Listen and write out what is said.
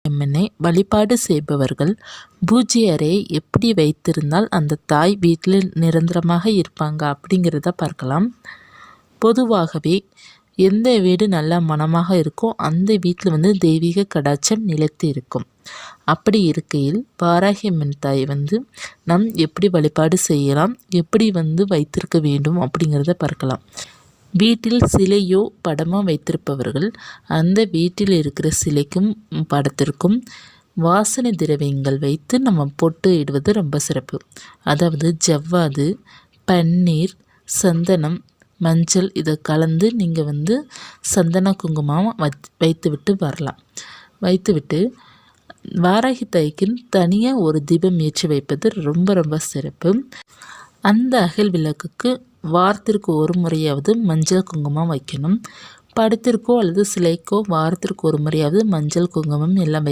அம்மனை வழிபாடு செய்பவர்கள் பூஜை அறையை எப்படி வைத்திருந்தால் அந்த தாய் வீட்டில் நிரந்தரமாக இருப்பாங்க அப்படிங்கிறத பார்க்கலாம். பொதுவாகவே எந்த வீடு நல்ல மனமாக இருக்கோ அந்த வீட்டில் தெய்வீக கடாட்சம் நிலைத்து இருக்கும். அப்படி இருக்கையில் வாராகி அம்மன் தாய் நம் எப்படி வழிபாடு செய்யலாம், எப்படி வைத்திருக்க வேண்டும் அப்படிங்கிறத பார்க்கலாம். வீட்டில் சிலையோ படமோ வைத்திருப்பவர்கள் அந்த வீட்டில் இருக்கிற சிலைக்கும் படத்திற்கும் வாசனை திரவியங்கள் வைத்து நம்ம பொட்டு இடுவது ரொம்ப சிறப்பு. அதாவது ஜவ்வாது, பன்னீர், சந்தனம், மஞ்சள் இதை கலந்து நீங்கள் சந்தன குங்குமம் வைத்துவிட்டு வரலாம். வைத்துவிட்டு வாராகி தாய்க்குன்னு தனியாக ஒரு தீபம் ஏற்றி வைப்பது ரொம்ப ரொம்ப சிறப்பு. அந்த அகல் விளக்குக்கு வாரத்திற்கு ஒரு முறையாவது மஞ்சள் குங்குமம் வைக்கணும். படத்திற்கோ அல்லது சிலைக்கோ வாரத்திற்கு ஒரு முறையாவது மஞ்சள் குங்குமம் எல்லாம்